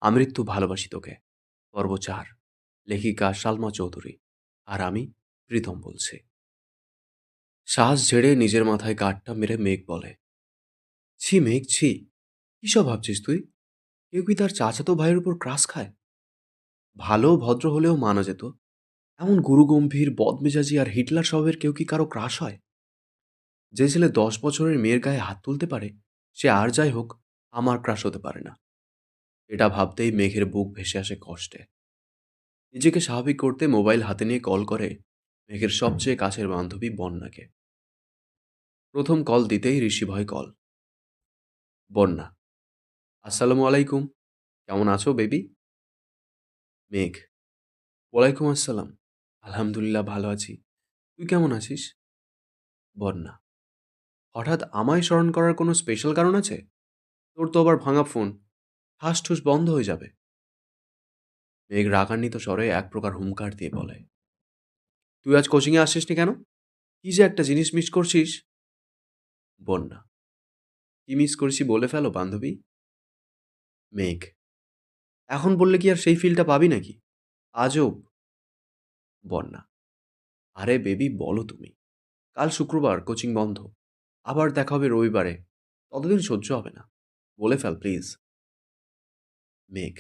আমৃত্যু ভালোবাসি তোকে। পর্ব ৪। লেখিকা সালমা চৌধুরী। আর আমি প্রীতম বলছি। শ্বাস ঝেড়ে নিজের মাথায় গাঁটটা মেরে মেঘ বলে, ছি মেঘ ছি, কিসব ভাবছিস তুই? কেউ কি তার চাচাতো ভাইয়ের উপর ক্রাশ খায়? ভালো ভদ্র হলেও মানা যেত, এমন গুরুগম্ভীর বদমেজাজি আর হিটলার স্বভাবের কেউ কি কারো ক্রাশ হয়? যে ছেলে ১০ বছরের মেয়ের গায়ে হাত তুলতে পারে, সে আর যাই হোক আমার ক্রাশ হতে পারে না। এটা ভাবতেই মেঘের বুক ভেসে আসে কষ্টে। নিজেকে স্বাভাবিক করতে মোবাইল হাতে নিয়ে কল করে মেঘের সবচেয়ে কাছের বান্ধবী বন্যাকে। প্রথম কল দিতেই ঋষি ভয় কল। বন্যা, আসসালামু আলাইকুম। কেমন আছো বেবি? মেঘ, ওয়ালাইকুম আসসালাম। আলহামদুলিল্লাহ ভালো আছি। তুই কেমন আছিস? বন্যা, হঠাৎ আমায় স্মরণ করার কোনো স্পেশাল কারণ আছে? তোর তো আবার ভাঙা ফোন, ঠাস ঠুস বন্ধ হয়ে যাবে। মেঘ রাগান্বিত স্বরে এক প্রকার হুঙ্কার দিয়ে বলে, তুই আজ কোচিংয়ে আসিসনি কেন? কি যে একটা জিনিস মিস করছিস। বন্যা, কি মিস করেছি বলে ফেলো বান্ধবী। মেঘ, এখন বললে কি আর সেই ফিলটা পাবি নাকি? আজব। বন্যা, আরে বেবি বলো তুমি। কাল শুক্রবার, কোচিং বন্ধ। আবার দেখা হবে রবিবারে। ততদিন সহ্য হবে না। বলে ফেল প্লিজ। মেঘ,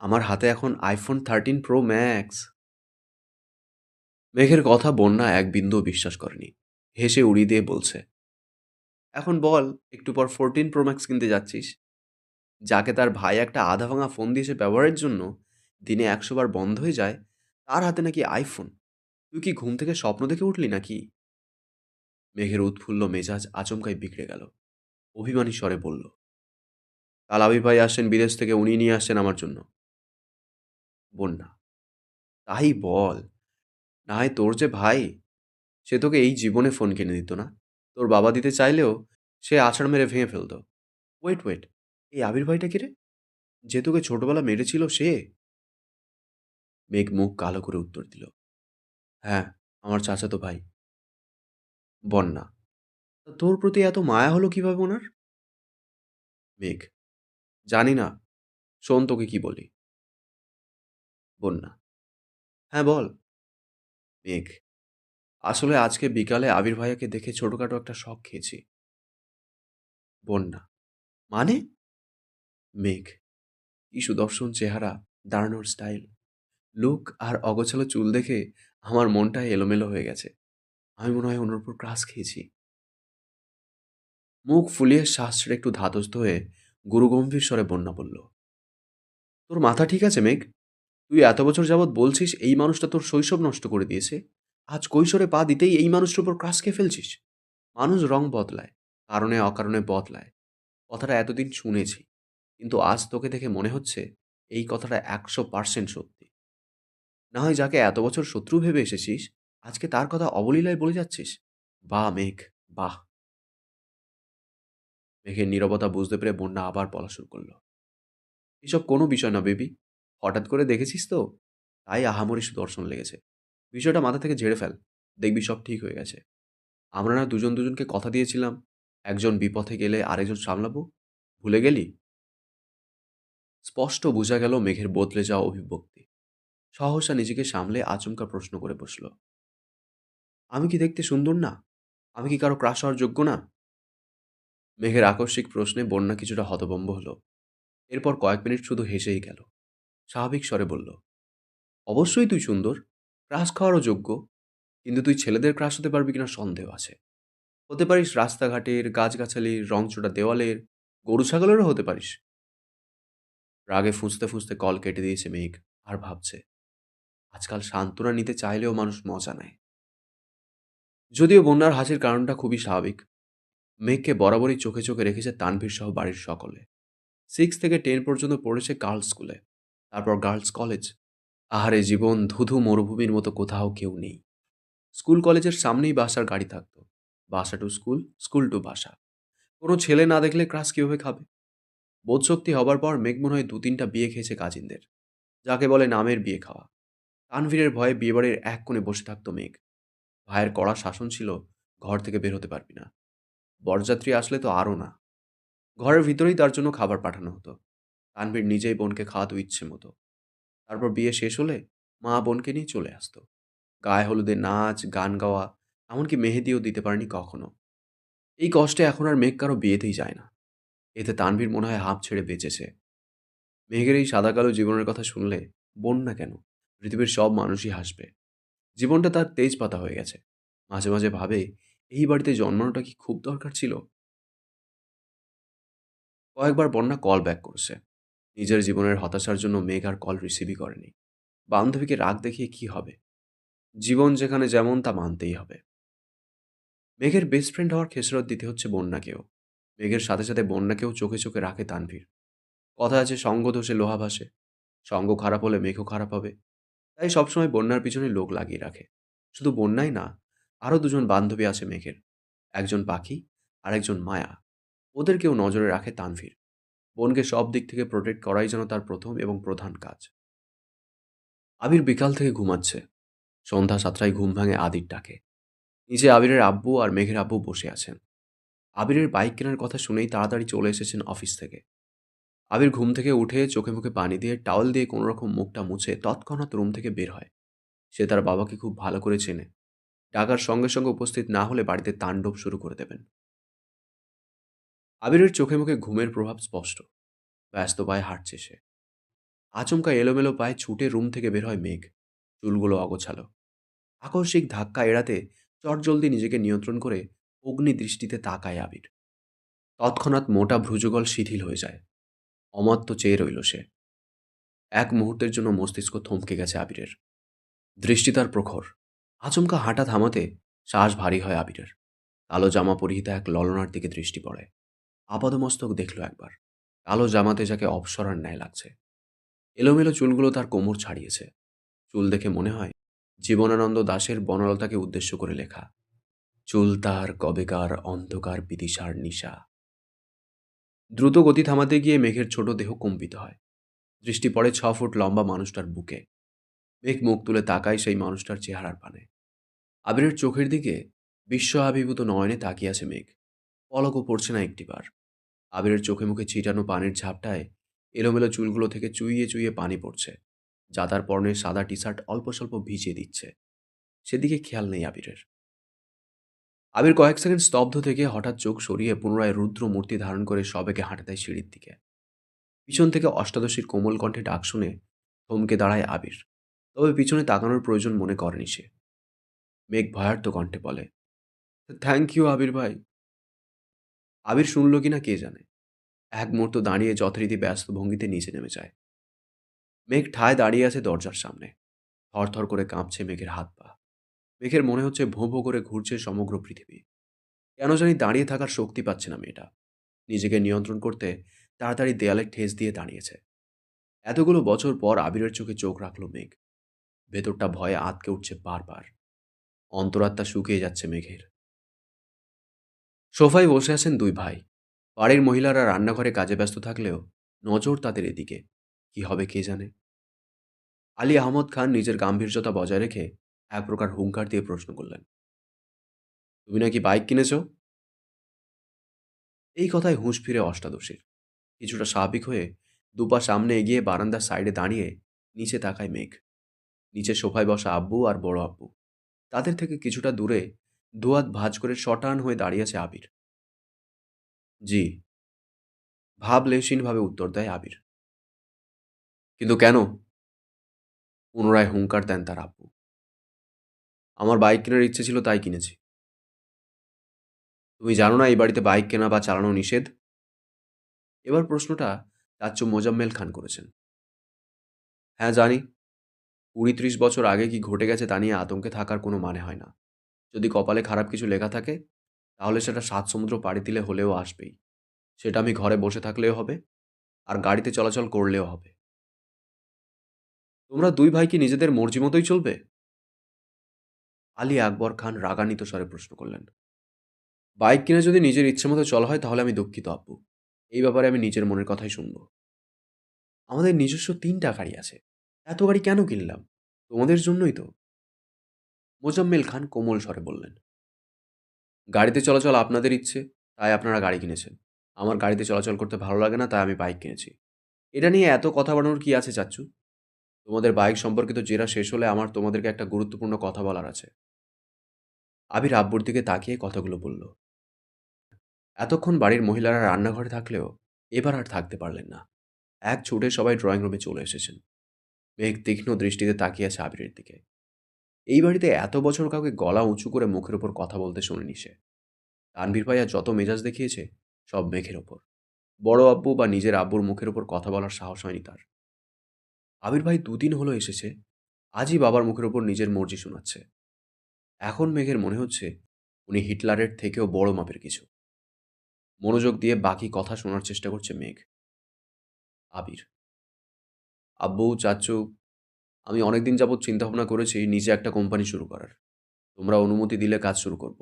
আমার হাতে এখন আইফোন 13 প্রো ম্যাক্স। মেঘের কথা বন্যা এক বিন্দুও বিশ্বাস করেনি। হেসে উড়িয়ে দিয়ে বলছে, এখন বল, একটু পর 14 প্রো ম্যাক্স কিনতে যাচ্ছিস? যাকে তার ভাই একটা আধা ভাঙা ফোন দিয়েছে ব্যবহারের জন্য, দিনে ১০০ বার বন্ধ হয়ে যায়, তার হাতে নাকি আইফোন। তুই কি ঘুম থেকে স্বপ্ন দেখে উঠলি নাকি? মেঘের উৎফুল্ল মেজাজ আচমকাই বিগড়ে গেল। অভিমানী স্বরে বলল, কাল আবির ভাই আসছেন বিদেশ থেকে, উনি নিয়ে আসছেন আমার জন্য। বন্যা, তাই বল। না হয় তোর যে ভাই, সে তোকে এই জীবনে ফোন কিনে দিত না। তোর বাবা দিতে চাইলেও সে আছাড় মেরে ভেঙে ফেলতো। ওয়েট ওয়েট, এই আবির ভাইটা কে রে? যে তোকে ছোটবেলা মেরেছিল সে? মেঘ মুখ কালো করে উত্তর দিল, হ্যাঁ, আমার চাচাতো ভাই। বন্যা, তা তোর প্রতি এত মায়া হলো কিভাবে ওনার? মেঘ, জানি না। শোন তোকে কি বলি। বন্যা, হ্যাঁ বল। মেঘ, আসলে আজকে বিকালে আবির ভাইয়াকে দেখে ছোটখাটো একটা শখ খেয়েছি। বন্যা, মানে? মেঘ, কি সুদর্শন চেহারা, দাঁড়ানোর স্টাইল, লুক আর অগোছালো চুল দেখে আমার মনটাই এলোমেলো হয়ে গেছে। আমি মনে হয় ওনার উপর ক্রাশ খেয়েছি। মুখ ফুলিয়ে শ্বাস ছেড়ে একটু ধাতস্থ হয়ে গুরুগম্ভীর স্বরে বন্যা বলল, তোর মাথা ঠিক আছে মেঘ? তুই এত বছর যাবৎ বলছিস এই মানুষটা তোর শৈশব নষ্ট করে দিয়েছে। আজ কৈশোরে পা দিতেই এই মানুষটার উপর ক্রাশ খেয়ে ফেলছিস। মানুষ রং বদলায়, কারণে অকারণে বদলায়। কথাটা এতদিন শুনেছি, কিন্তু আজ তোকে দেখে মনে হচ্ছে এই কথাটা ১০০% সত্যি। না হয় যাকে এত বছর শত্রু ভেবে এসেছিস, আজকে তার কথা অবলীলায় বলে যাচ্ছিস। বাহ মেঘ, বাহ। মেঘের নীরবতা বুঝতে পেরে বন্যা আবার বলা শুরু করলো, এসব কোনো বিষয় না বেবি। হঠাৎ করে দেখেছিস তো, তাই আহামরি সুদর্শন লেগেছে। বিষয়টা মাথা থেকে ঝেড়ে ফেল, দেখবি সব ঠিক হয়ে গেছে। আমরা না দুজন দুজনকে কথা দিয়েছিলাম, একজন বিপথে গেলে আরেকজন সামলাবো? ভুলে গেলি? স্পষ্ট বোঝা গেল মেঘের বদলে যাওয়া অভিব্যক্তি। সহসা নিজেকে সামলে আচমকা প্রশ্ন করে বসল, আমি কি দেখতে সুন্দর না? আমি কি কারো ক্রাশ হওয়ার যোগ্য না? মেঘের আকস্মিক প্রশ্নে বন্যা কিছুটা হতভম্ব হলো। এরপর কয়েক মিনিট শুধু হেসেই গেল। স্বাভাবিক স্বরে বলল, অবশ্যই তুই সুন্দর, ক্রাশ খাওয়ারও যোগ্য। কিন্তু তুই ছেলেদের ক্রাশ হতে পারবি কিনা সন্দেহ আছে। হতে পারিস রাস্তাঘাটের, গাছগাছালির, রংচটা দেওয়ালের, গরু ছাগলেরও হতে পারিস। রাগে ফুঁসতে ফুঁসতে কল কেটে দিয়েছে মেঘ। আর ভাবছে, আজকাল সান্ত্বনা নিতে চাইলেও মানুষ মজা নেয়। যদিও বন্যার হাসির কারণটা খুবই স্বাভাবিক। মেঘকে বরাবরই চোখে চোখে রেখেছে তানভীর সহ বাড়ির সকলে। 6 থেকে 10 পর্যন্ত পড়েছে গার্লস স্কুলে, তারপর গার্লস কলেজ। আহারে জীবন ধুধু মরুভূমির মতো, কোথাও কেউ নেই। স্কুল কলেজের সামনেই বাসার গাড়ি থাকতো। বাসা টু স্কুল, স্কুল টু বাসা। কোনো ছেলে না দেখলে ক্রাশ কীভাবে খাবে? বোধশক্তি হবার পর মেঘ মনে হয় ২-৩টা বিয়ে খেয়েছে কাজিনদের, যাকে বলে নামের বিয়ে খাওয়া। তানভীরের ভয়ে বিয়েবাড়ির এক কোণে বসে থাকতো মেঘ। ভাইয়ের কড়া শাসন ছিল, ঘর থেকে বের হতে পারবি না। বরযাত্রী আসলে তো আরও না। ঘরের ভিতরেই তার জন্য খাবার পাঠানো হতো। তানভীর নিজেই বোনকে খাওয়াতো ইচ্ছে মতো। তারপর বিয়ে শেষ হলে মা বোনকে নিয়ে চলে আসতো। গায়ে হলুদে নাচ, গান গাওয়া, এমনকি মেহেদিও দিতে পারেনি কখনো। এই কষ্টে এখন আর মেঘ কারো বিয়েতেই যায় না। এতে তানভীর মনে হয় হাঁপ ছেড়ে বেঁচেছে। মেঘের এই সাদা কালো জীবনের কথা শুনলে, বোন না কেন, পৃথিবীর সব মানুষই হাসবে। জীবনটা তার তেজপাতা হয়ে গেছে। মাঝে মাঝে ভাবে, এই বাড়িতে জন্মানোটা কি খুব দরকার ছিল? কয়েকবার বন্যা কল ব্যাক করেছে। নিজের জীবনের হতাশার জন্য মেঘ আর কল রিসিভই করেনি। বান্ধবীকে রাগ দেখিয়ে কি হবে? জীবন যেখানে যেমন তা মানতেই হবে। মেঘের বেস্ট ফ্রেন্ড হওয়ার খেসারত দিতে হচ্ছে বন্যাকেও। মেঘের সাথে সাথে বন্যাকেও চোখে চোখে রাখে তানভীর। কথা আছে, সঙ্গ দোষে লোহা ভাসে। সঙ্গ খারাপ হলে মেঘও খারাপ হবে। তাই সবসময় বন্যার পিছনে লোক লাগিয়ে রাখে। শুধু বন্যাই না, আরও দুজন বান্ধবী আছে মেঘের। একজন পাখি, আর একজন মায়া। ওদেরকেও নজরে রাখে তানভীর। বোনকে সব দিক থেকে প্রোটেক্ট করাই যেন তার প্রথম এবং প্রধান কাজ। আবির বিকাল থেকে ঘুমাচ্ছে। সন্ধ্যা 7টায় ঘুম ভাঙে আদির ডাকে। নিচে আবিরের আব্বু আর মেঘের আব্বু বসে আছেন। আবিরের বাইক কেনার কথা শুনেই তাড়াতাড়ি চলে এসেছেন অফিস থেকে। আবির ঘুম থেকে উঠে চোখে মুখে পানি দিয়ে টাওয়েল দিয়ে কোনোরকম মুখটা মুছে তৎক্ষণাৎ রুম থেকে বের হয়। সে তার বাবাকে খুব ভালো করে চেনে। ডাকার সঙ্গে সঙ্গে উপস্থিত না হলে বাড়িতে তাণ্ডব শুরু করে দেবেন। আবিরের চোখে মুখে ঘুমের প্রভাব স্পষ্ট। ব্যস্ত পায়ে হাঁটছে সে। আচমকা এলোমেলো পায়ে ছুটে রুম থেকে বের হয় মেঘ। চুলগুলো অগোছালো। আকস্মিক ধাক্কা এড়াতে চটজলদি নিজেকে নিয়ন্ত্রণ করে অগ্নি দৃষ্টিতে তাকায় আবির। তৎক্ষণাৎ মোটা ভ্রুযুগল শিথিল হয়ে যায়। অমাত্য চেয়ে রইল সে। এক মুহূর্তের জন্য মস্তিষ্ক থমকে গেছে আবিরের। দৃষ্টি তার প্রখর। আচমকা হাঁটা থামাতে শ্বাস ভারী হয় আবিরের। কালো জামা পরিহিতা এক ললনার দিকে দৃষ্টি পড়ে। আপাদমস্তক দেখল একবার। কালো জামাতে যাকে অপসরার ন্যায় লাগছে। এলোমেলো চুলগুলো তার কোমর ছাড়িয়েছে। চুল দেখে মনে হয় জীবনানন্দ দাশের বনলতাকে উদ্দেশ্য করে লেখা। চুল তার কবেকার অন্ধকার বিদিশার নিশা। দ্রুত গতি থামাতে গিয়ে মেঘের ছোট দেহ কম্পিত হয়। দৃষ্টি পড়ে 6 ফুট লম্বা মানুষটার বুকে। মেঘ মুখ তুলে তাকায় সেই মানুষটার চেহারার পানে। আবিরের চোখের দিকে বিস্ময় আবির্ভূত নয়নে তাকিয়ে আছে মেঘ। পলকও পড়ছে না একটিবার। আবিরের চোখে মুখে ছিটানো পানির ঝাপটায় এলোমেলো চুলগুলো থেকে চুইয়ে চুইয়ে পানি পড়ছে, যা তার পরনের সাদা টি শার্ট অল্প স্বল্প ভিজিয়ে দিচ্ছে। সেদিকে খেয়াল নেই আবিরের। আবির কয়েক সেকেন্ড স্তব্ধ থেকে হঠাৎ চোখ সরিয়ে পুনরায় রুদ্র মূর্তি ধারণ করে সবেগে হাঁটা দেয় সিঁড়ির দিকে। পিছন থেকে অষ্টাদশীর কোমল কণ্ঠে ডাক শুনে থমকে দাঁড়ায় আবির। তবে পিছনে তাকানোর প্রয়োজন মনে করেনি সে। মেঘ ভয়ার্ত কণ্ঠে বলে, থ্যাংক ইউ আবির ভাই। আবির শুনল কিনা কে জানে। এক মুহূর্ত দাঁড়িয়ে যথারীতি ব্যস্ত ভঙ্গিতে নিচে নেমে যায়। মেঘ ঠায় দাঁড়িয়ে আছে দরজার সামনে। থরথর করে কাঁপছে মেঘের হাত পা। মেঘের মনে হচ্ছে ভোঁ ভোঁ করে ঘুরছে সমগ্র পৃথিবী। কেন জানি দাঁড়িয়ে থাকার শক্তি পাচ্ছে না মেয়েটা। নিজেকে নিয়ন্ত্রণ করতে তাড়াতাড়ি দেয়ালে ঠেস দিয়ে দাঁড়িয়েছে। এতগুলো বছর পর আবিরের চোখে চোখ রাখল মেঘ। ভেতরটা ভয়ে আঁতকে উঠছে বারবার। অন্তরাত্মা শুকিয়ে যাচ্ছে মেঘের। সোফায় বসে আছেন দুই ভাই। বাড়ির মহিলারা রান্নাঘরে কাজে ব্যস্ত থাকলেও নজর তাদের এদিকে। কি হবে কে জানে। আলী আহমদ খান নিজের গাম্ভীর্যতা বজায় রেখে এক প্রকার হুঙ্কার দিয়ে প্রশ্ন করলেন, তুমি নাকি বাইক কিনেছ? এই কথায় হুঁশ ফিরে অষ্টাদশীর। কিছুটা স্বাভাবিক হয়ে দুপা সামনে এগিয়ে বারান্দার সাইডে দাঁড়িয়ে নিচে তাকায় মেঘ। নিচে সোফায় বসা আব্বু আর বড় আব্বু। তাদের থেকে কিছুটা দূরে দুহাত ভাঁজ করে শটান হয়ে দাঁড়িয়ে আছে আবির। জি, ভাবলেশীনভাবে উত্তর দেয় আবির। কিন্তু কেন? পুনরায় হুঙ্কার দেন তার আব্বু। আমার বাইক কেনার ইচ্ছে ছিল তাই কিনেছি। তুমি জানো না এই বাড়িতে বাইক কেনা বা চালানো নিষেধ? এবার প্রশ্নটা চাচ্চু মোজাম্মেল খান করেছেন। হ্যাঁ জানি। 20-30 বছর আগে কি ঘটে গেছে তা নিয়ে আতঙ্কে থাকার কোনো মানে হয় না। যদি কপালে খারাপ কিছু লেখা থাকে, তাহলে সেটা 7 সমুদ্র পাড়ি দিলে হলেও আসবেই। সেটা আমি ঘরে বসে থাকলেও হবে, আর গাড়িতে চলাচল করলেও হবে। তোমরা দুই ভাই কি নিজেদের মর্জি মতোই চলবে? আলী আকবর খান রাগান্বিত স্বরে প্রশ্ন করলেন। বাইক কিনে যদি নিজের ইচ্ছে মতো চলা হয় তাহলে আমি দুঃখিত আব্বু। এই ব্যাপারে আমি নিজের মনের কথাই শুনবো। আমাদের নিজস্ব 3টা গাড়ি আছে। এত গাড়ি কেন কিনলাম? তোমাদের জন্যই তো। মোজাম্মেল খান কোমল স্বরে বললেন। গাড়িতে চলাচল আপনাদের ইচ্ছে, তাই আপনারা গাড়ি কিনেছেন। আমার গাড়িতে চলাচল করতে ভালো লাগে না, তাই আমি বাইক কিনেছি। এটা নিয়ে এত কথা বাড়ানোর কি আছে চাচ্চু? তোমাদের বাইক সম্পর্কিত জেরা শেষ হলে আমার তোমাদেরকে একটা গুরুত্বপূর্ণ কথা বলার আছে। আবির আব্বুর দিকে তাকিয়ে কথাগুলো বলল। এতক্ষণ বাড়ির মহিলারা রান্নাঘরে থাকলেও এবার আর থাকতে পারলেন না। এক ছুটে সবাই ড্রয়িং রুমে চলে এসেছেন। মেঘ তীক্ষ্ণ দৃষ্টিতে তাকিয়ে আছে আবিরের দিকে। এই বাড়িতে এত বছর কাউকে গলা উঁচু করে মুখের ওপর কথা বলতে শোনেনি সে। তানভীর ভাইয়া যত মেজাজ দেখিয়েছে সব মেঘের ওপর। বড় আব্বু বা নিজের আব্বুর মুখের ওপর কথা বলার সাহস হয়নি তার। আবির ভাই দুদিন হলো এসেছে, আজই বাবার মুখের ওপর নিজের মর্জি শোনাচ্ছে। এখন মেঘের মনে হচ্ছে উনি হিটলারের থেকেও বড় মাপের কিছু। মনোযোগ দিয়ে বাকি কথা শোনার চেষ্টা করছে মেঘ। আবির: আব্বু, চাচ্চু, আমি অনেকদিন যাবৎ চিন্তাভাবনা করেছি নিজে একটা কোম্পানি শুরু করার। তোমরা অনুমতি দিলে কাজ শুরু করব।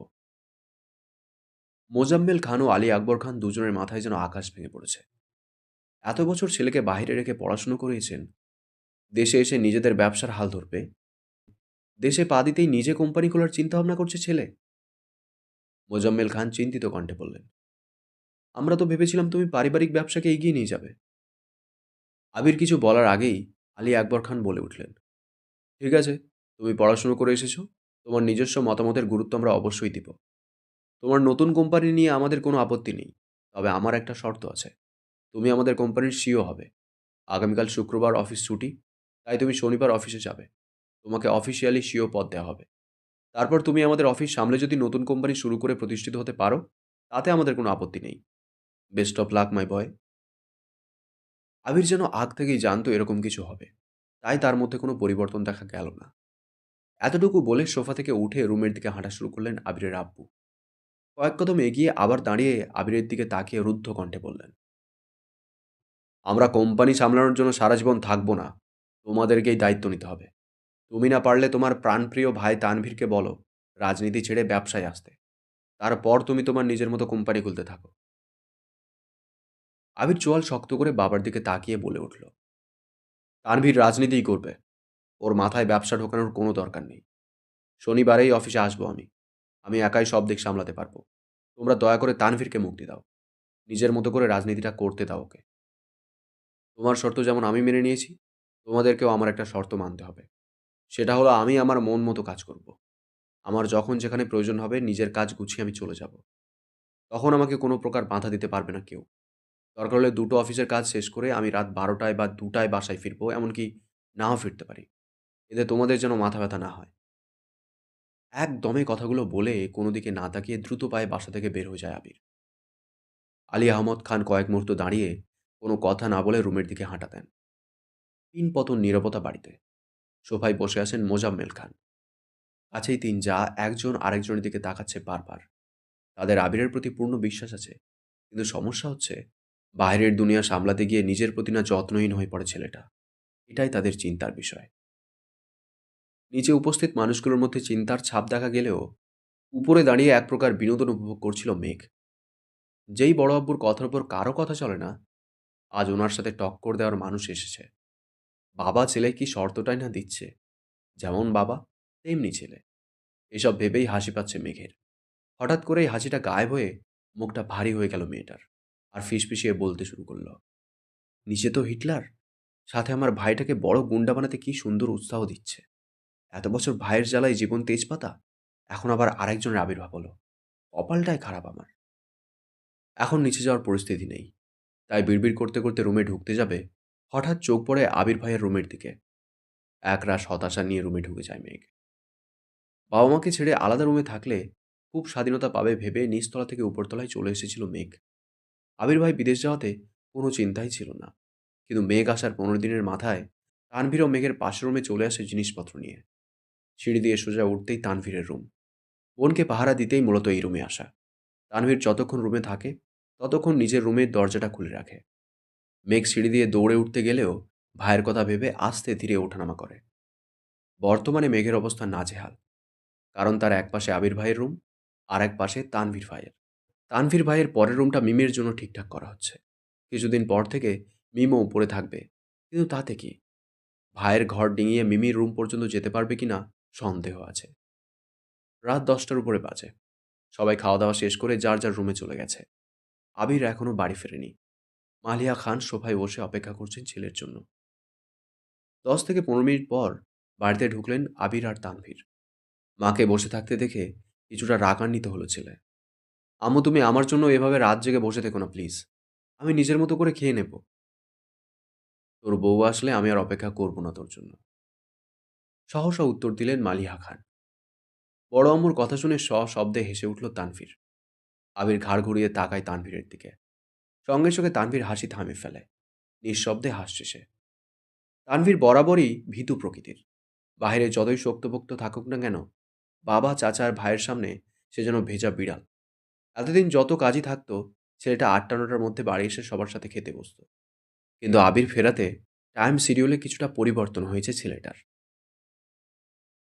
মোজাম্মেল খান ও আলী আকবর খান দুজনের মাথায় যেন আকাশ ভেঙে পড়েছে। এত বছর ছেলেকে বাইরে রেখে পড়াশুনো করিয়েছেন, দেশে এসে নিজেদের ব্যবসার হাল ধরবে। দেশে পা দিতেই নিজে কোম্পানি খোলার চিন্তাভাবনা করছে ছেলে। মোজাম্মেল খান চিন্তিত কণ্ঠে বললেন, আমরা তো ভেবেছিলাম তুমি পারিবারিক ব্যবসাকে এগিয়ে নিয়ে যাবে। আবির কিছু বলার আগেই আলী আকবর খান বলে উঠলেন, ঠিক আছে, তুমি পড়াশুনো করে এসেছো, তোমার নিজস্ব মতামতের গুরুত্ব আমরা অবশ্যই দিব। তোমার নতুন কোম্পানি নিয়ে আমাদের কোনো আপত্তি নেই, তবে আমার একটা শর্ত আছে। তুমি আমাদের কোম্পানির সিইও হবে। আগামীকাল শুক্রবার অফিস ছুটি, তাই তুমি শনিবার অফিসে যাবে। তোমাকে অফিসিয়ালি সিইও পদ দেওয়া হবে। তারপর তুমি আমাদের অফিস সামলে যদি নতুন কোম্পানি শুরু করে প্রতিষ্ঠিত হতে পারো, তাতে আমাদের কোনো আপত্তি নেই। বেস্ট অফ লাক মাই বয়। আবির যেন আগ থেকেই জানতো এরকম কিছু হবে, তাই তার মধ্যে কোনো পরিবর্তন দেখা গেল না। এতটুকু বলে সোফা থেকে উঠে রুমের দিকে হাঁটা শুরু করলেন আবিরের আব্বু। কয়েক কদম এগিয়ে আবার দাঁড়িয়ে আবিরের দিকে তাকিয়ে রুদ্ধ কণ্ঠে বললেন, আমরা কোম্পানি সামলানোর জন্য সারা জীবন থাকবো না। তোমাদেরকেই দায়িত্ব নিতে হবে। তুমি না পারলে তোমার প্রাণপ্রিয় ভাই তানভীরকে বলো রাজনীতি ছেড়ে ব্যবসায় আসতে। তারপর তুমি তোমার নিজের মতো কোম্পানি খুলতে থাকো। আবির চোয়াল শক্ত করে বাবার দিকে তাকিয়ে বলে উঠল, তানভীর রাজনীতিই করবে। ওর মাথায় ব্যবসা ঢোকানোর কোনো দরকার নেই। শনিবারেই অফিসে আসবো আমি। আমি একাই সব দিক সামলাতে পারবো। তোমরা দয়া করে তানভীরকে মুক্তি দাও। নিজের মতো করে রাজনীতিটা করতে দাও ওকে। তোমার শর্ত যেমন আমি মেনে নিয়েছি, তোমাদেরকেও আমার একটা শর্ত মানতে হবে। সেটা হলো আমি আমার মন মতো কাজ করব। আমার যখন যেখানে প্রয়োজন হবে নিজের কাজ গুছিয়ে আমি চলে যাব। তখন আমাকে কোনো প্রকার বাধা দিতে পারবে না কেউ। দরকার হলে দুটো অফিসের কাজ শেষ করে আমি রাত ১২টায় বা ২টায় বাসায় ফিরবো, এমনকি নাও ফিরতে পারি। এতে তোমাদের যেন মাথা ব্যথা না হয়। একদমে কথাগুলো বলে কোনো দিকে না তাকিয়ে দ্রুত পায়ে বাসা থেকে বের হয়ে যায় আবির। আলী আহমদ খান কয়েক মুহূর্ত দাঁড়িয়ে কোনো কথা না বলে রুমের দিকে হাঁটা দেন। পিনপতন নীরবতা বাড়িতে। সোফায় বসে আছেন মোজাম্মেল খান। কাছেই তিন যা একজন আরেকজনের দিকে তাকাচ্ছে বারবার। তাদের আবিরের প্রতি পূর্ণ বিশ্বাস আছে, কিন্তু সমস্যা হচ্ছে বাইরের দুনিয়া সামলাতে গিয়ে নিজের প্রতি না যত্নহীন হয়ে পড়ে ছেলেটা। এটাই তাদের চিন্তার বিষয়। নিচে উপস্থিত মানুষগুলোর মধ্যে চিন্তার ছাপ দেখা গেলেও উপরে দাঁড়িয়ে এক প্রকার বিনোদন উপভোগ করছিল মেঘ। যেই বড় আব্বুর কথার উপর কারো কথা চলে না, আজ ওনার সাথে টক্কর দেওয়ার মানুষ এসেছে। বাবা ছেলে কি শর্তটাই না দিচ্ছে, যেমন বাবা তেমনি ছেলে। এসব ভেবেই হাসি পাচ্ছে মেঘের। হঠাৎ করেই হাসিটা গায়েব হয়ে মুখটা ভারী হয়ে গেল মেয়েটার। আর ফিসফিসিয়ে বলতে শুরু করলো, নিচে তো হিটলার, সাথে আমার ভাইটাকে বড় গুন্ডা বানাতে কি সুন্দর উৎসাহ দিচ্ছে। এত বছর ভাইয়ের জ্বালায় জীবন তেজপাতা, এখন আবার আরেকজনের আবির্ভাব হলো। কপালটাই খারাপ আমার। এখন নিচে যাওয়ার পরিস্থিতি নেই, তাই বিড়বিড় করতে করতে রুমে ঢুকতে যাবে, হঠাৎ চোখ পড়ে আবির ভাইয়ের রুমের দিকে। একরাশ হতাশা নিয়ে রুমে ঢুকে যায় মেঘ। বাবা মাকে ছেড়ে আলাদা রুমে থাকলে খুব স্বাধীনতা পাবে ভেবে নিচতলা থেকে উপরতলায় চলে এসেছিল মেঘ। আবির ভাই বিদেশ যাওয়াতে কোনো চিন্তাই ছিল না, কিন্তু মেঘ আসার ১৫ দিনের মাথায় তানভীর ও মেঘের পাশের রুমে চলে আসে জিনিসপত্র নিয়ে। সিঁড়ি দিয়ে সোজা উঠতেই তানভীরের রুম। বোনকে পাহারা দিতেই মূলত এই রুমে আসা। তানভীর যতক্ষণ রুমে থাকে ততক্ষণ নিজের রুমের দরজাটা খুলে রাখে। মেঘ সিঁড়ি দিয়ে দৌড়ে উঠতে গেলেও ভাইয়ের কথা ভেবে আস্তে ধীরে ওঠানামা করে। বর্তমানে মেঘের অবস্থা নাজেহাল, কারণ তার এক পাশে আবির ভাইয়ের রুম, আর এক পাশে তানভীর ভাইয়ের। তানভীর ভাইয়ের পরের রুমটা মিমের জন্য ঠিকঠাক করা হচ্ছে। কিছুদিন পর থেকে মিমও উপরে থাকবে, কিন্তু তাতে কি, ভাইয়ের ঘর ডিঙিয়ে মিমির রুম পর্যন্ত যেতে পারবে কিনা সন্দেহ আছে। রাত ১০টার উপরে বাজে। সবাই খাওয়া দাওয়া শেষ করে যার যার রুমে চলে গেছে। আবির এখনো বাড়ি ফেরেনি। মালিয়া খান সোফায় বসে অপেক্ষা করছেন ছেলের জন্য। 10 থেকে 15 মিনিট পর বাড়িতে ঢুকলেন আবির আর তানভীর। মাকে বসে থাকতে দেখে কিছুটা রাগান্বিত হলো ছেলে। আম্মু, তুমি আমার জন্য এভাবে রাত জেগে বসে থেকো না প্লিজ। আমি নিজের মতো করে খেয়ে নেব। তোর বউ আসলে আমি আর অপেক্ষা করব না তোর জন্য, সহসা উত্তর দিলেন মালিহা খান। বড় আম্মুর কথা শুনে সশব্দে হেসে উঠল তানভীর। আবির ঘাড় ঘুরিয়ে তাকায় তানভীরের দিকে। সঙ্গে সঙ্গে তানভীর হাসি থামে ফেলে। নিঃশব্দে হাসছে সে। তানভীর বরাবরই ভীতু প্রকৃতির। বাহিরে যতই শক্তপোক্ত থাকুক না কেন, বাবা, চাচা আর ভাইয়ের সামনে সে যেন ভেজা বিড়াল। এতদিন যত কাজই থাকতো, ছেলেটা ৮টা-৯টার মধ্যে বাড়ি এসে সবার সাথে খেতে বসতো। কিন্তু আবির ফেরাতে টাইম শিডিউলে কিছুটা পরিবর্তন হয়েছে ছেলেটার।